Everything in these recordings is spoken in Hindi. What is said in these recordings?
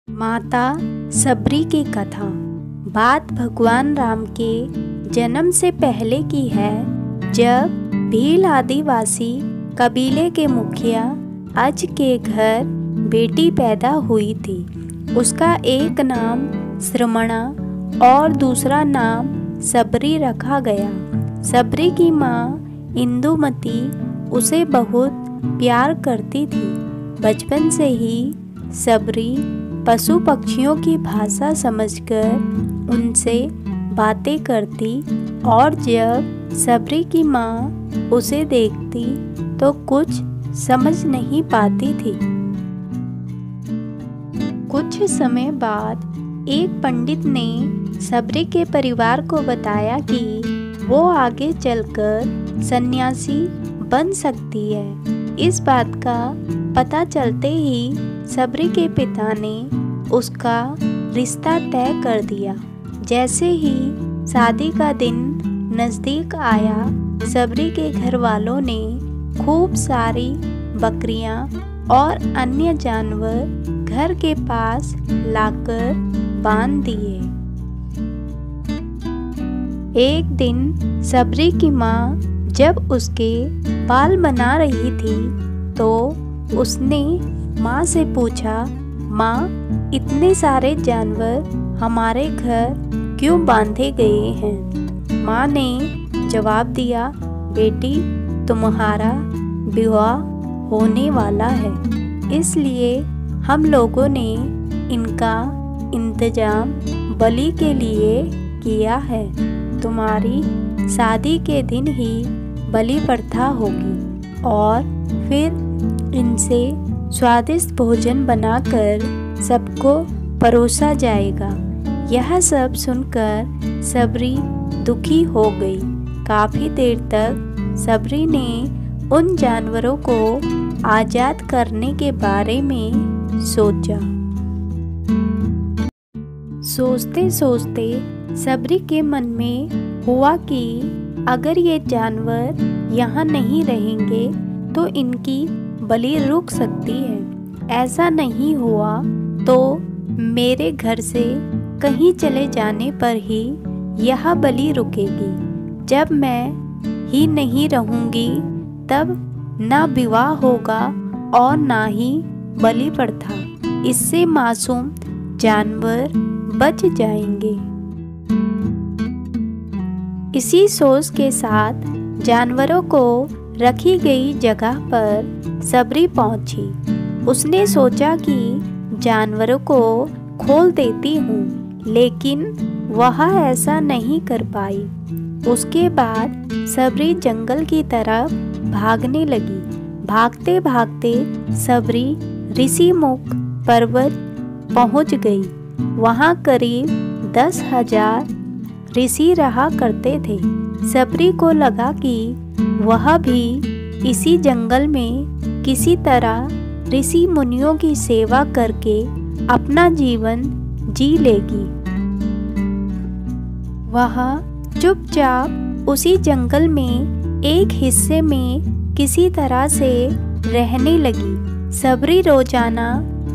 माता सबरी की कथा। बात भगवान राम के जन्म से पहले की है, जब भील आदिवासी कबीले के मुखिया अज के घर बेटी पैदा हुई थी। उसका एक नाम श्रमणा और दूसरा नाम सबरी रखा गया। सबरी की माँ इंदुमती उसे बहुत प्यार करती थी। बचपन से ही सबरी पशु पक्षियों की भाषा समझकर उनसे बातें करती और जब सबरी की माँ उसे देखती तो कुछ समझ नहीं पाती थी। कुछ समय बाद एक पंडित ने सबरी के परिवार को बताया कि वो आगे चलकर सन्यासी बन सकती है। इस बात का पता चलते ही सबरी के पिता ने उसका रिश्ता तय कर दिया। जैसे ही शादी का दिन नज़दीक आया, सबरी के घर वालों ने खूब सारी बकरियां और अन्य जानवर घर के पास लाकर बांध दिए। एक दिन सबरी की माँ जब उसके बाल बना रही थी तो उसने माँ से पूछा, माँ, इतने सारे जानवर हमारे घर क्यों बांधे गए हैं? माँ ने जवाब दिया, बेटी, तुम्हारा विवाह होने वाला है, इसलिए हम लोगों ने इनका इंतजाम बलि के लिए किया है। तुम्हारी शादी के दिन ही बलि प्रथा होगी और फिर इनसे स्वादिष्ट भोजन बनाकर सबको परोसा जाएगा। यह सब सुनकर सबरी दुखी हो गई। काफी देर तक सबरी ने उन जानवरों को आजाद करने के बारे में सोचा। सोचते सोचते सबरी के मन में हुआ कि अगर ये जानवर यहाँ नहीं रहेंगे तो इनकी बलि रुक सकती है। ऐसा नहीं हुआ तो मेरे घर से कहीं चले जाने पर ही यह बलि रुकेगी। जब मैं ही नहीं रहूँगी तब ना विवाह होगा और ना ही बलि प्रथा। इससे मासूम जानवर बच जाएंगे। इसी सोच के साथ जानवरों को रखी गई जगह पर सबरी पहुंची। उसने सोचा कि जानवरों को खोल देती हूँ, लेकिन वह ऐसा नहीं कर पाई। उसके बाद सबरी जंगल की तरफ भागने लगी। भागते भागते सबरी ऋषिमुख पर्वत पहुँच गई। वहाँ करीब 10,000 ऋषि रहा करते थे। सबरी को लगा कि वह भी इसी जंगल में किसी तरह ऋषि मुनियों की सेवा करके अपना जीवन जी लेगी। वह चुपचाप उसी जंगल में एक हिस्से में किसी तरह से रहने लगी। सबरी रोजाना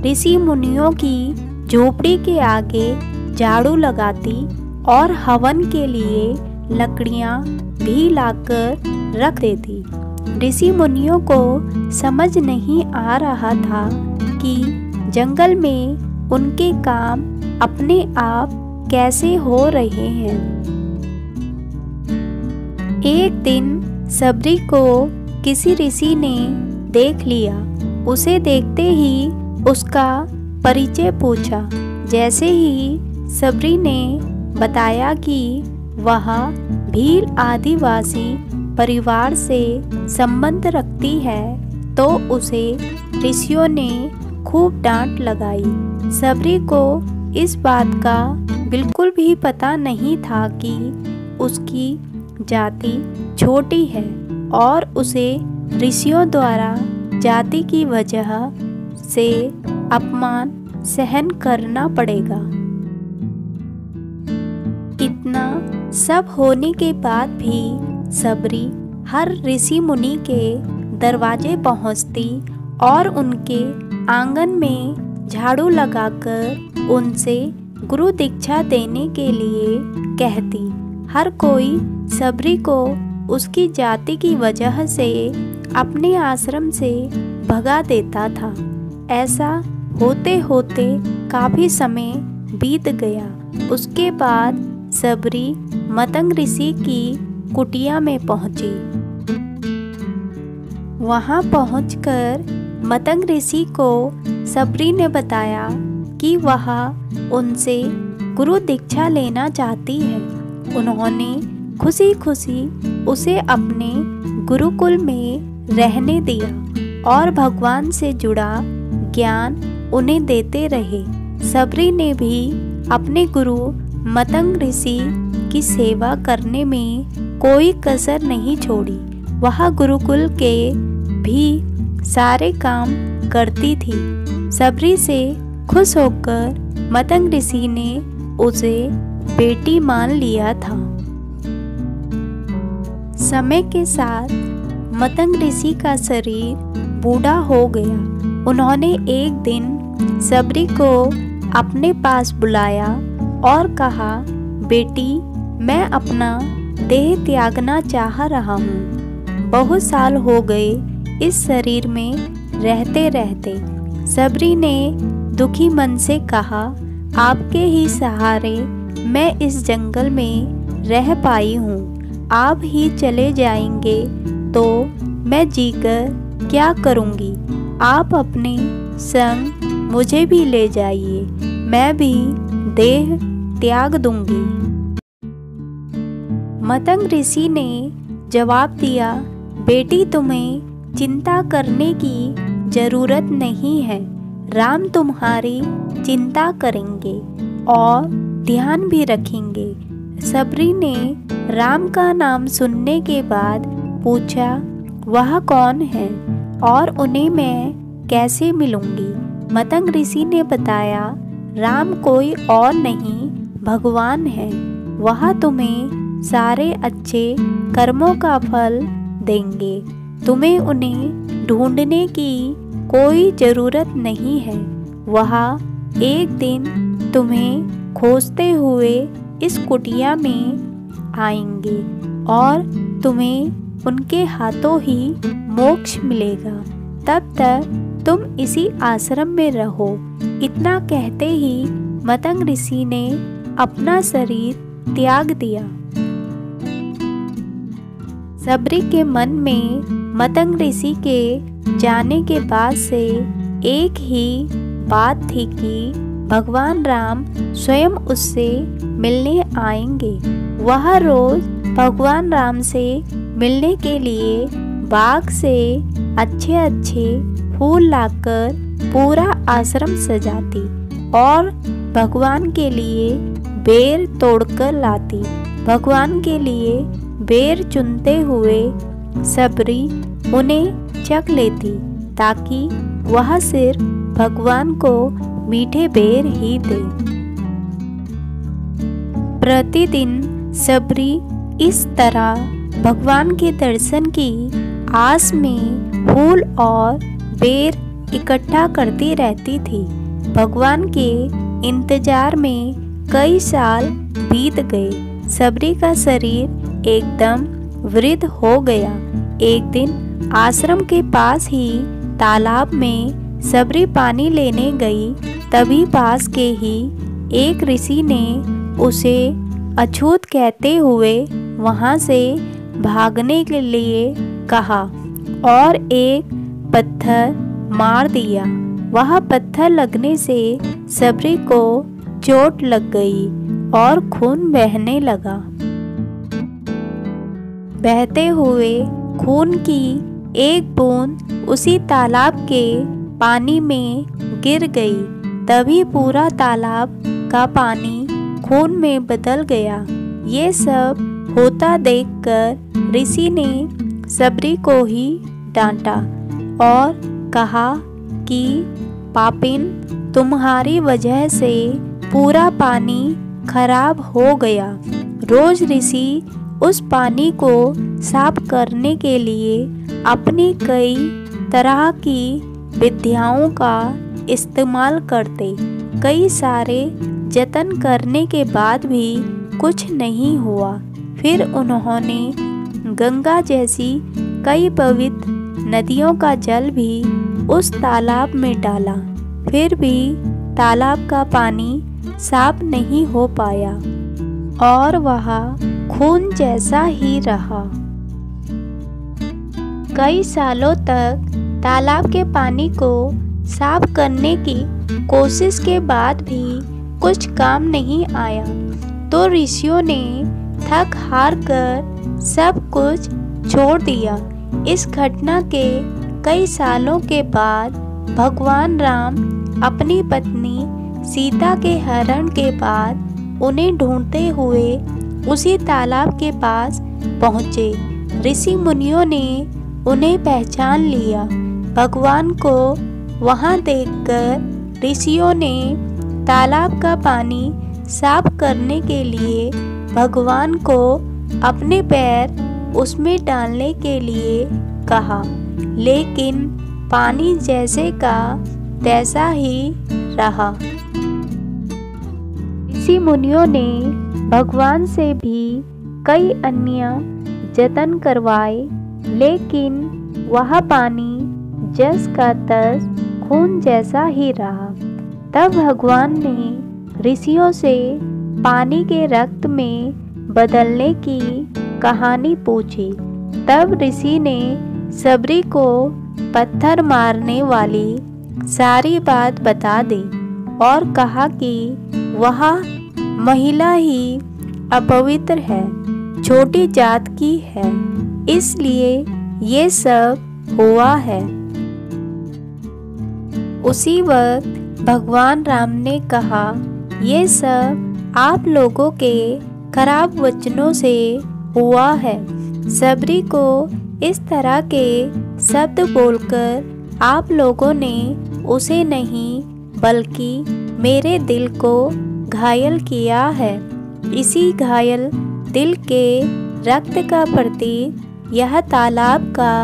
ऋषि मुनियों की झोपड़ी के आगे झाड़ू लगाती और हवन के लिए लकड़ियां भी लाकर रख देती। ऋषि मुनियों को समझ नहीं आ रहा था कि जंगल में उनके काम अपने आप कैसे हो रहे हैं। एक दिन सबरी को किसी ऋषि ने देख लिया। उसे देखते ही उसका परिचय पूछा। जैसे ही सबरी ने बताया कि वह भील आदिवासी परिवार से संबंध रखती है तो उसे ऋषियों ने खूब डांट लगाई। सबरी को इस बात का बिल्कुल भी पता नहीं था कि उसकी जाति छोटी है और उसे ऋषियों द्वारा जाति की वजह से अपमान सहन करना पड़ेगा। इतना सब होने के बाद भी सबरी हर ऋषि मुनि के दरवाजे पहुंचती और उनके आंगन में झाड़ू लगाकर उनसे गुरु दीक्षा देने के लिए कहती। हर कोई सबरी को उसकी जाति की वजह से अपने आश्रम से भगा देता था। ऐसा होते होते काफी समय बीत गया। उसके बाद सबरी मतंग ऋषि की कुटिया में पहुंची। वहां पहुंचकर मतंग ऋषि को सबरी ने बताया कि वह उनसे गुरु दीक्षा लेना चाहती है। उन्होंने खुशी खुशी उसे अपने गुरुकुल में रहने दिया और भगवान से जुड़ा ज्ञान उन्हें देते रहे। सबरी ने भी अपने गुरु मतंग ऋषि की सेवा करने में कोई कसर नहीं छोड़ी। वह गुरुकुल के भी सारे काम करती थी। सबरी से खुश होकर मतंग ऋषि ने उसे बेटी मान लिया था। समय के साथ मतंग ऋषि का शरीर बूढ़ा हो गया। उन्होंने एक दिन सबरी को अपने पास बुलाया और कहा, बेटी, मैं अपना देह त्यागना चाह रहा हूँ। बहुत साल हो गए इस शरीर में रहते रहते। सबरी ने दुखी मन से कहा, आपके ही सहारे मैं इस जंगल में रह पाई हूँ। आप ही चले जाएंगे तो मैं जीकर क्या करूँगी। आप अपने संग मुझे भी ले जाइए, मैं भी देह त्याग दूंगी। मतंग ऋषि ने जवाब दिया, बेटी, तुम्हें चिंता करने की जरूरत नहीं है। राम तुम्हारी चिंता करेंगे और ध्यान भी रखेंगे। सबरी ने राम का नाम सुनने के बाद पूछा, वह कौन है और उन्हें मैं कैसे मिलूंगी। मतंग ऋषि ने बताया, राम कोई और नहीं भगवान है। वह तुम्हें सारे अच्छे कर्मों का फल देंगे। तुम्हें उन्हें ढूंढने की कोई जरूरत नहीं है। वह एक दिन तुम्हें खोजते हुए इस कुटिया में आएंगे और तुम्हें उनके हाथों ही मोक्ष मिलेगा। तब तक तुम इसी आश्रम में रहो। इतना कहते ही मतंग ऋषि ने अपना शरीर त्याग दिया। सबरी के मन में मतंग ऋषि के जाने के बाद से एक ही बात थी कि भगवान राम स्वयं उससे मिलने आएंगे। वह रोज भगवान राम से मिलने के लिए बाग से अच्छे अच्छे फूल लाकर पूरा आश्रम सजाती और भगवान के लिए बेर तोड़कर लाती। भगवान के लिए बेर चुनते हुए सबरी उन्हें चख लेती ताकि वह सिर्फ भगवान को मीठे बेर ही दे। प्रतिदिन सबरी इस तरह भगवान के दर्शन की आस में फूल और बेर इकट्ठा करती रहती थी। भगवान के इंतजार में कई साल बीत गए। सबरी का शरीर एकदम वृद्ध हो गया। एक दिन आश्रम के पास ही तालाब में सबरी पानी लेने गई। तभी पास के ही एक ऋषि ने उसे अछूत कहते हुए वहां से भागने के लिए कहा और एक पत्थर मार दिया। वह पत्थर लगने से सबरी को चोट लग गई और खून बहने लगा। बहते हुए खून की एक बूंद उसी तालाब के पानी में गिर गई। तभी पूरा तालाब का पानी खून में बदल गया। ये सब होता देखकर ऋषि ने सबरी को ही डांटा और कहा कि पापिन, तुम्हारी वजह से पूरा पानी खराब हो गया। रोज ऋषि उस पानी को साफ करने के लिए अपनी कई तरह की विद्याओं का इस्तेमाल करते। कई सारे जतन करने के बाद भी कुछ नहीं हुआ। फिर उन्होंने गंगा जैसी कई पवित्र नदियों का जल भी उस तालाब में डाला, फिर भी तालाब का पानी साफ नहीं हो पाया और वह खून जैसा ही रहा। कई सालों तक तालाब के पानी को साफ करने की कोशिश के बाद भी कुछ काम नहीं आया, तो ऋषियों ने थक हार कर सब कुछ छोड़ दिया। इस घटना के कई सालों के बाद भगवान राम अपनी पत्नी सीता के हरण के बाद उन्हें ढूंढते हुए उसी तालाब के पास पहुँचे। ऋषि मुनियों ने उन्हें पहचान लिया। भगवान को वहां देखकर ऋषियों ने तालाब का पानी साफ करने के लिए भगवान को अपने पैर उसमें डालने के लिए कहा, लेकिन पानी जैसे का तैसा ही रहा। ऋषि मुनियों ने भगवान से भी कई अन्य जतन करवाए, लेकिन वह पानी जस का तस खून जैसा ही रहा। तब भगवान ने ऋषियों से पानी के रक्त में बदलने की कहानी पूछी। तब ऋषि ने सबरी को पत्थर मारने वाली सारी बात बता दी और कहा कि वह महिला ही अपवित्र है, छोटी जात की है, इसलिए ये सब हुआ है। उसी वक्त भगवान राम ने कहा, ये सब आप लोगों के खराब वचनों से हुआ है। सबरी को इस तरह के शब्द बोलकर आप लोगों ने उसे नहीं बल्कि मेरे दिल को घायल किया है। इसी घायल दिल के रक्त का प्रतीक यह तालाब का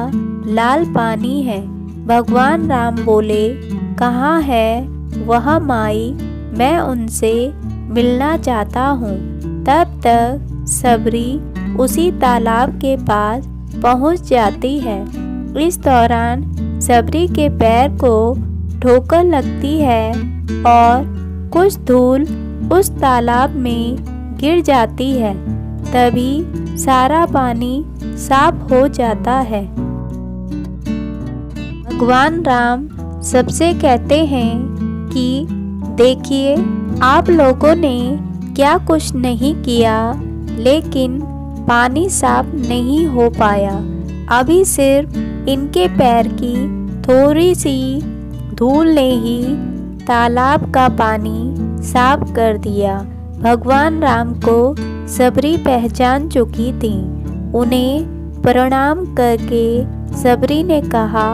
लाल पानी है। भगवान राम बोले, कहाँ है वह माई, मैं उनसे मिलना चाहता हूँ। तब तक सबरी उसी तालाब के पास पहुँच जाती है। इस दौरान सबरी के पैर को ठोकर लगती है और कुछ धूल उस तालाब में गिर जाती है। तभी सारा पानी साफ हो जाता है। भगवान राम सबसे कहते हैं कि देखिए, आप लोगों ने क्या कुछ नहीं किया, लेकिन पानी साफ नहीं हो पाया। अभी सिर्फ इनके पैर की थोड़ी सी धूल ने ही तालाब का पानी साफ कर दिया। भगवान राम को सबरी पहचान चुकी थी। उन्हें प्रणाम करके सबरी ने कहा,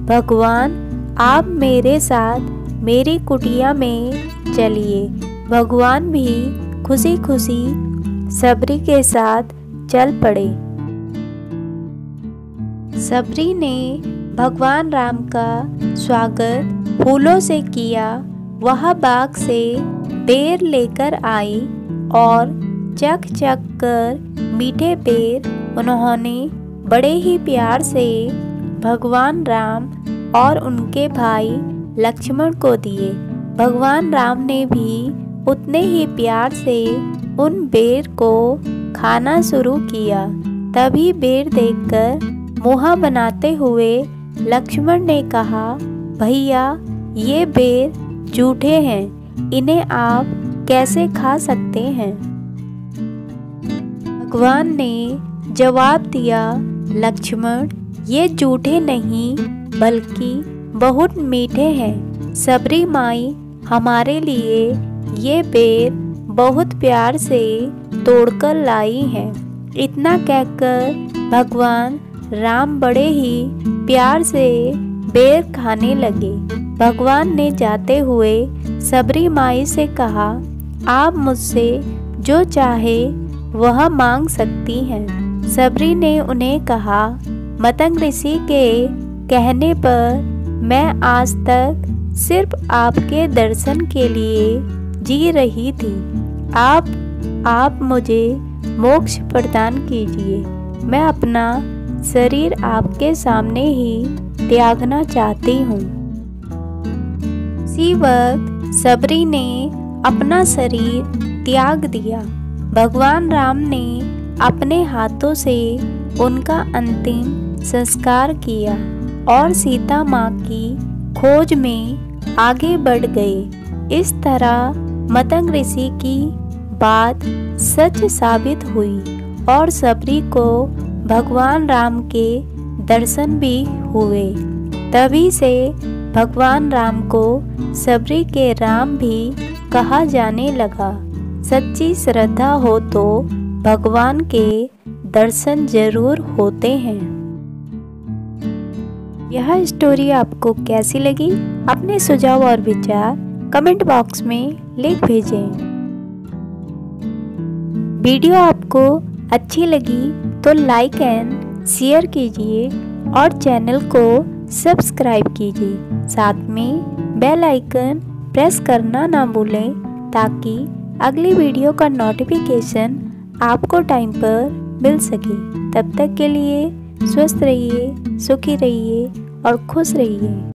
भगवान आप मेरे साथ मेरी कुटिया में चलिए। भगवान भी खुशी खुशी सबरी के साथ चल पड़े। सबरी ने भगवान राम का स्वागत फूलों से किया। वह बाग से बेर लेकर आई और चख चख कर मीठे बेर उन्होंने बड़े ही प्यार से भगवान राम और उनके भाई लक्ष्मण को दिए। भगवान राम ने भी उतने ही प्यार से उन बेर को खाना शुरू किया। तभी बेर देखकर मुँह बनाते हुए लक्ष्मण ने कहा, भैया ये बेर जूठे हैं, इन्हें आप कैसे खा सकते हैं? भगवान ने जवाब दिया, लक्ष्मण ये जूठे नहीं बल्कि बहुत मीठे हैं। सबरी माई हमारे लिए ये बेर बहुत प्यार से तोड़कर लाई है। इतना कहकर भगवान राम बड़े ही प्यार से बेर खाने लगे। भगवान ने जाते हुए सबरी माई से कहा, आप मुझसे जो चाहे वह मांग सकती हैं। सबरी ने उन्हें कहा, मतंग ऋषि के कहने पर मैं आज तक सिर्फ आपके दर्शन के लिए जी रही थी। आप मुझे मोक्ष प्रदान कीजिए। मैं अपना शरीर आपके सामने ही त्यागना चाहती हूँ। उसी वक्त सबरी ने अपना शरीर त्याग दिया। भगवान राम ने अपने हाथों से उनका अंतिम संस्कार किया और सीता माँ की खोज में आगे बढ़ गए। इस तरह मतंग ऋषि की बात सच साबित हुई और सबरी को भगवान राम के दर्शन भी हुए। तभी से भगवान राम को सबरी के राम भी कहा जाने लगा। सच्ची श्रद्धा हो तो भगवान के दर्शन जरूर होते हैं। यह स्टोरी आपको कैसी लगी? अपने सुझाव और विचार कमेंट बॉक्स में लिख भेजें। वीडियो आपको अच्छी लगी तो लाइक एंड शेयर कीजिए और चैनल को सब्सक्राइब कीजिए। साथ में बेल आइकन प्रेस करना ना भूलें ताकि अगली वीडियो का नोटिफिकेशन आपको टाइम पर मिल सके। तब तक के लिए स्वस्थ रहिए, सुखी रहिए और खुश रहिए।